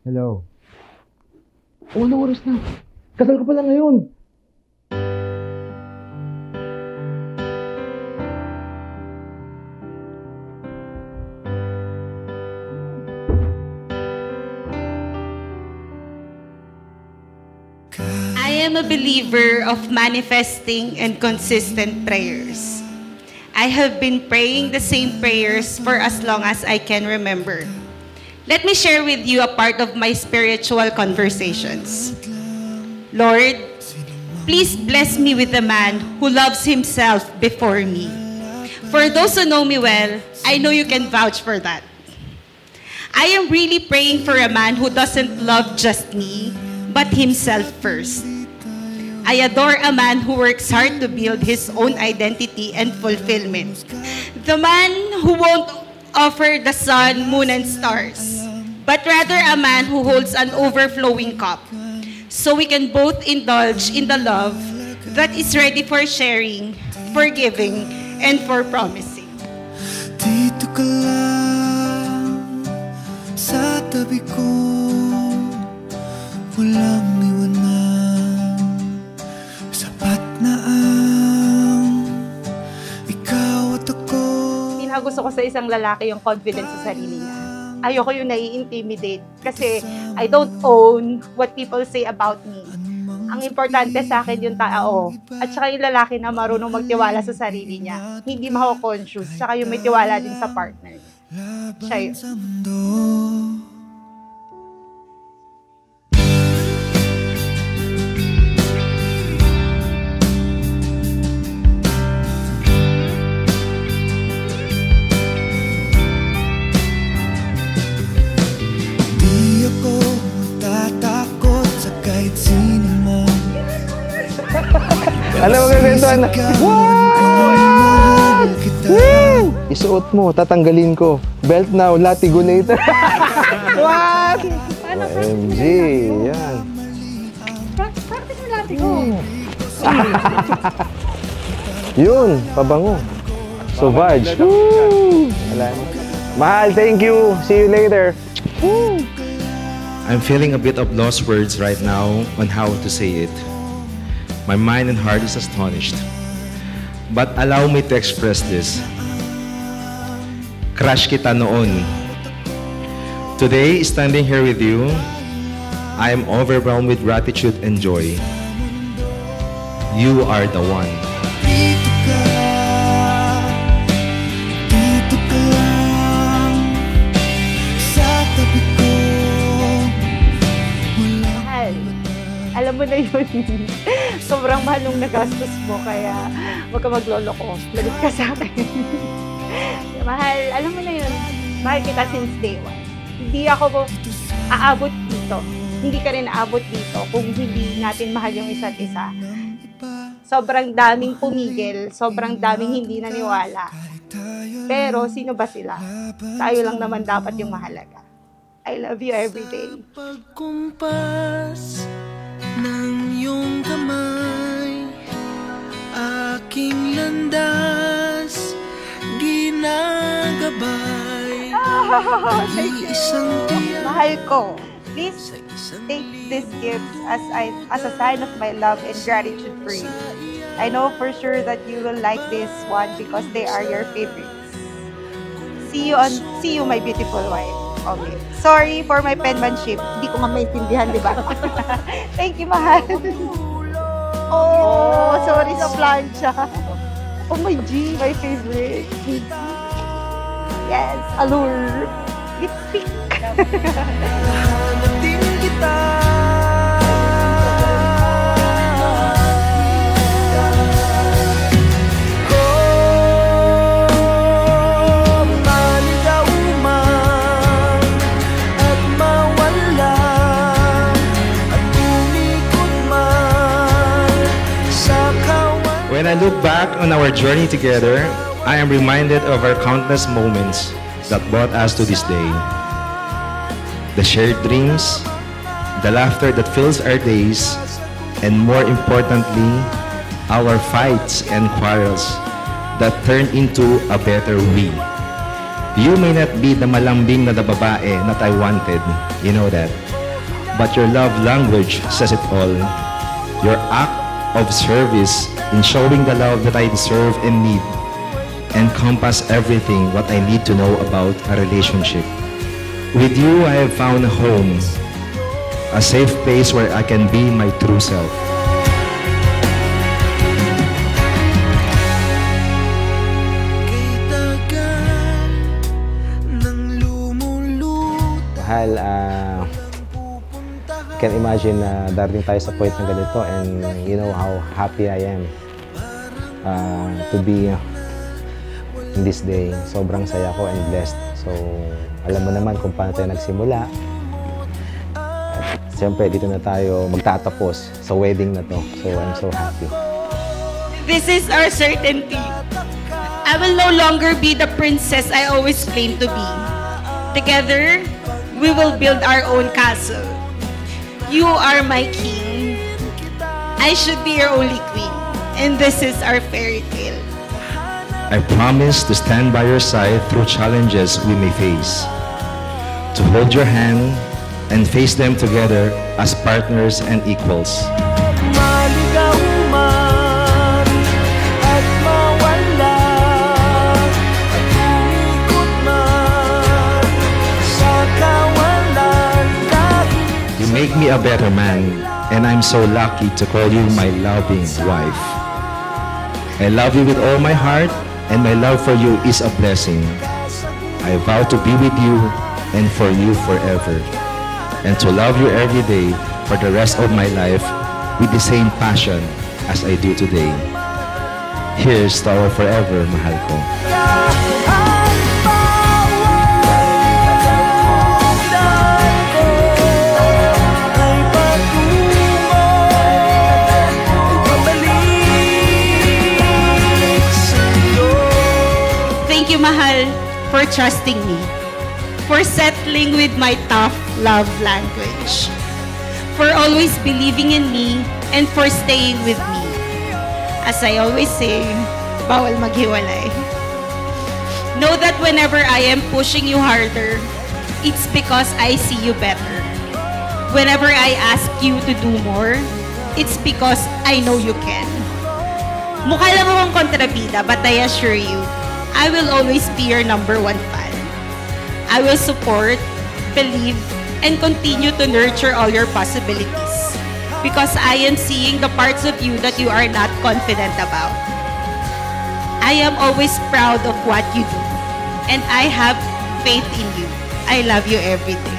Hello. Oh, anong oras na? Kasal ka pala ngayon. I am a believer of manifesting and consistent prayers. I have been praying the same prayers for as long as I can remember. Let me share with you a part of my spiritual conversations. Lord, please bless me with a man who loves himself before me. For those who know me well, I know you can vouch for that. I am really praying for a man who doesn't love just me, but himself first. I adore a man who works hard to build his own identity and fulfillment. The man who won't offer the sun, moon, and stars, but rather a man who holds an overflowing cup, so we can both indulge in the love that is ready for sharing, for giving, and for promising. Dito ka lang sa tabi ko, walang iwanan, sapat na ang ikaw at ako. Gusto ko sa isang lalaki yung confidence sa sarili niya. Ayoko yung nai-intimidate kasi I don't own what people say about me. Ang importante sa akin yung tao at saka yung lalaki na marunong magtiwala sa sarili niya. Hindi mako-conscious, saka yung may tiwala din sa partner niya. Siya yun. Alam mo gagawin na? What? Woo! Isuot mo, tatanggalin ko. Belt now, latigonator. What? OMG, yan. Practice mo latigo. Yun, pabango. Sauvage. Woo! Mahal, thank you. See you later. Woo! I'm feeling a bit of lost words right now on how to say it. My mind and heart is astonished. But allow me to express this. Crush kita noon. Today, standing here with you, I am overwhelmed with gratitude and joy. You are the one. Alam mo na yun, sobrang mahal nung nagastos mo, kaya huwag ka magloloko. Lagot ka sa akin. Mahal, alam mo na yun, mahal kita since day one. Hindi ako aabot dito. Hindi ka rin aabot dito kung hindi natin mahal yung isa't isa. Sobrang daming pumigil, sobrang daming hindi naniwala. Pero sino ba sila? Tayo lang naman dapat yung mahalaga. I love you every day. Pagkumpas ng iyong kamay, aking landas ginagabay. Isang mahal ko, please take this gift as a sign of my love and gratitude for you. I know for sure that you will like this one because they are your favorites. See you my beautiful wife. Okay. Sorry for my penmanship. Hindi ko nga maintindihan, di ba? Thank you, mahal. Oh, sorry sa plancha. Oh my G, my favorite. Yes, allure. Lipstick. Hanapin kita. When I look back on our journey together, I am reminded of our countless moments that brought us to this day. The shared dreams, the laughter that fills our days, and more importantly, our fights and quarrels that turn into a better we. You may not be the malambing na babae that I wanted, you know that. but your love language says it all. Your act of service in showing the love that I deserve and need encompass everything what I need to know about a relationship. With you, I have found a home, a safe place where I can be my true self. Kay tagal nang lumulutang Mahal, can imagine na darating tayo sa point na ganito, and you know how happy I am to be in this day. Sobrang saya ko and blessed. So, alam mo naman kung paano tayo nagsimula. At siyempre, dito na tayo magtatapos sa wedding na to. So, I'm so happy. This is our certainty. I will no longer be the princess I always claimed to be. Together, we will build our own castle. You are my king. I should be your only queen. And this is our fairy tale. I promise to stand by your side through challenges we may face, to hold your hand and face them together as partners and equals. maligaw man at mawala at umikot man sa kawalan kahit You make me a better man, and I'm so lucky to call you my loving wife. I love you with all my heart, and my love for you is a blessing. I vow to be with you and for you forever, and to love you every day for the rest of my life with the same passion as I do today. Here's to our forever, mahal ko. ang bawat daan ko ay patungo pabalik sa'yo. Thank you, Mahal, for trusting me, for settling with my tough love language, for always believing in me, and for staying with me. As I always say, bawal maghiwalay. Know that whenever I am pushing you harder, it's because I see you better. Whenever I ask you to do more, it's because I know you can. Mukha lang akong kontrabida, but I assure you, I will always be your number one fan. I will support, believe, and continue to nurture all your possibilities because I am seeing the parts of you that you are not confident about. I am always proud of what you do, and I have faith in you. I love you every day.